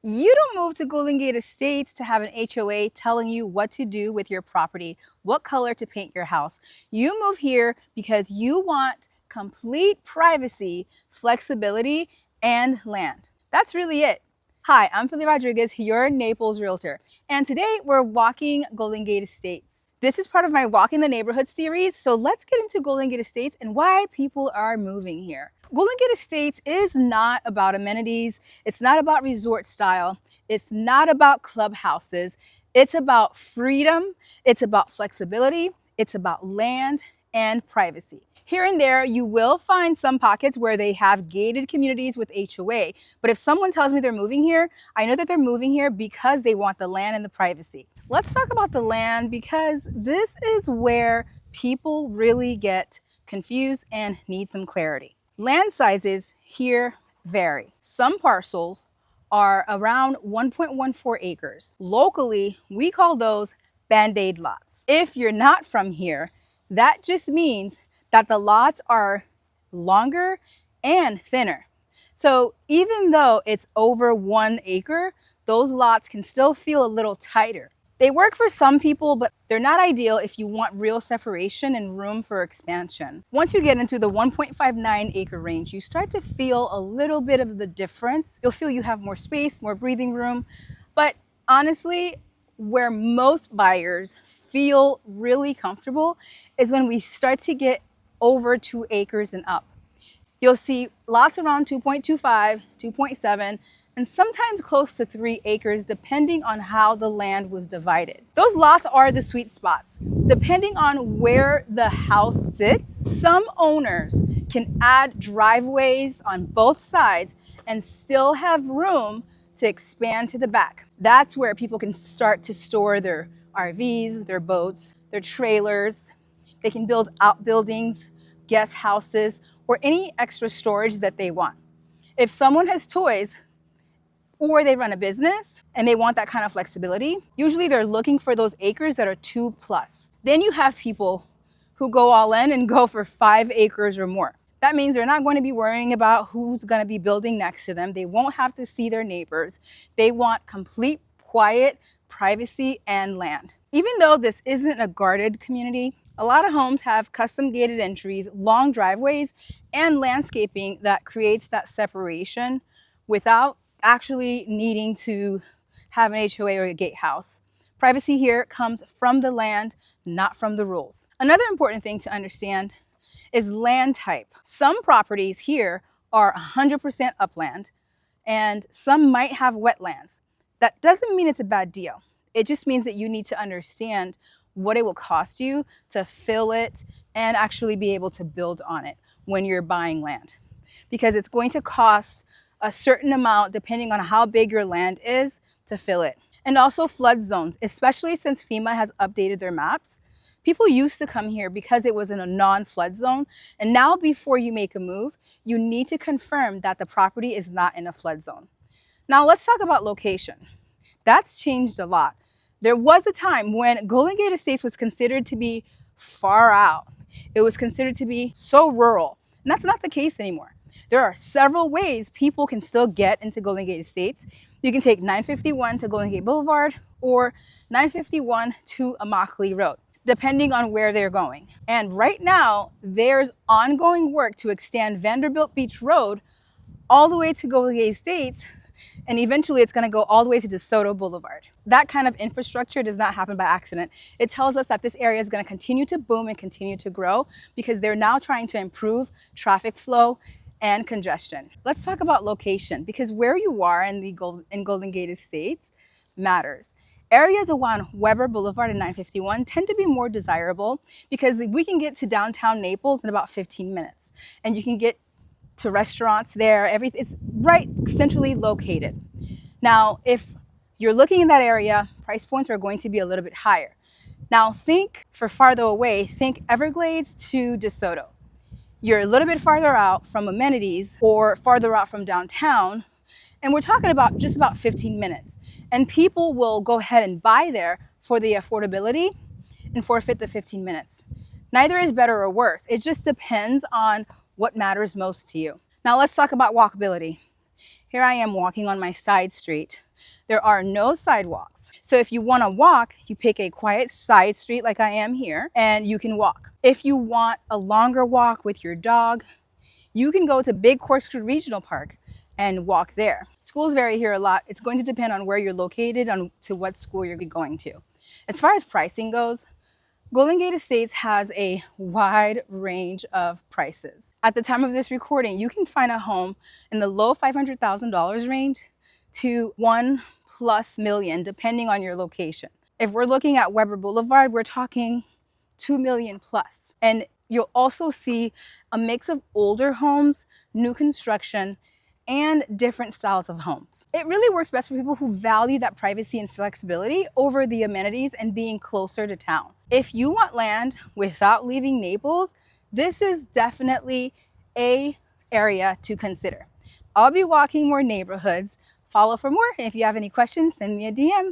You don't move to Golden Gate Estates to have an HOA telling you what to do with your property, what color to paint your house. You move here because you want complete privacy, flexibility, and land. That's really it. Hi, I'm Philly Rodriguez, your Naples realtor, and today we're walking Golden Gate Estates. This is part of my Walking the Neighborhood series, so let's get into Golden Gate Estates and why people are moving here. Golden Gate Estates is not about amenities. It's not about resort style. It's not about clubhouses. It's about freedom. It's about flexibility. It's about land and privacy. Here and there, you will find some pockets where they have gated communities with HOA. But if someone tells me they're moving here, I know that they're moving here because they want the land and the privacy. Let's talk about the land because this is where people really get confused and need some clarity. Land sizes here vary. Some parcels are around 1.14 acres. Locally, we call those Band-Aid lots. If you're not from here, that just means that the lots are longer and thinner. So even though it's over 1 acre, those lots can still feel a little tighter. They work for some people, but they're not ideal if you want real separation and room for expansion. Once you get into the 1.59 acre range, you start to feel a little bit of the difference. You'll feel you have more space, more breathing room. But honestly, where most buyers feel really comfortable is when we start to get over 2 acres and up. You'll see lots around 2.25, 2.7, and sometimes close to 3 acres depending on how the land was divided. Those lots are the sweet spots. Depending on where the house sits, some owners can add driveways on both sides and still have room to expand to the back. That's where people can start to store their RVs, their boats, their trailers. They can build outbuildings, guest houses, or any extra storage that they want. If someone has toys, or they run a business and they want that kind of flexibility, usually they're looking for those acres that are 2+. Then you have people who go all in and go for 5 acres or more. That means they're not going to be worrying about who's going to be building next to them. They won't have to see their neighbors. They want complete quiet, privacy, and land. Even though this isn't a guarded community, a lot of homes have custom gated entries, long driveways, and landscaping that creates that separation without actually needing to have an HOA or a gatehouse. Privacy here comes from the land, not from the rules. Another important thing to understand is land type. Some properties here are 100% upland and some might have wetlands. That doesn't mean it's a bad deal. It just means that you need to understand what it will cost you to fill it and actually be able to build on it when you're buying land. Because it's going to cost a certain amount depending on how big your land is to fill it. And also flood zones, especially since FEMA has updated their maps. People used to come here because it was in a non-flood zone. And now before you make a move, you need to confirm that the property is not in a flood zone. Now let's talk about location. That's changed a lot. There was a time when Golden Gate Estates was considered to be far out. It was considered to be so rural. And that's not the case anymore. There are several ways people can still get into Golden Gate Estates. You can take 951 to Golden Gate Boulevard or 951 to Immokalee Road, depending on where they're going. And right now, there's ongoing work to extend Vanderbilt Beach Road all the way to Golden Gate Estates, and eventually it's going to go all the way to DeSoto Boulevard. That kind of infrastructure does not happen by accident. It tells us that this area is going to continue to boom and continue to grow because they're now trying to improve traffic flow and congestion. Let's talk about location because where you are in Golden Gate Estates matters. Areas around Weber Boulevard and 951 tend to be more desirable because we can get to downtown Naples in about 15 minutes and you can get to restaurants there. It's right centrally located. Now, if you're looking in that area, price points are going to be a little bit higher. Now think for farther away, think Everglades to DeSoto. You're a little bit farther out from amenities or farther out from downtown, and we're talking about just about 15 minutes. And people will go ahead and buy there for the affordability and forfeit the 15 minutes. Neither is better or worse. It just depends on what matters most to you. Now let's talk about walkability. Here I am walking on my side street. There are no sidewalks. So if you want to walk, you pick a quiet side street like I am here, and you can walk. If you want a longer walk with your dog, you can go to Big Corkscrew Regional Park and walk there. Schools vary here a lot. It's going to depend on where you're located, on to what school you're going to. As far as pricing goes, Golden Gate Estates has a wide range of prices. At the time of this recording, you can find a home in the low $500,000 range to $1+ million, depending on your location. If we're looking at Weber Boulevard, we're talking $2 million+. And you'll also see a mix of older homes, new construction, and different styles of homes. It really works best for people who value that privacy and flexibility over the amenities and being closer to town. If you want land without leaving Naples, this is definitely an area to consider. I'll be walking more neighborhoods. Follow for more. And if you have any questions, send me a DM.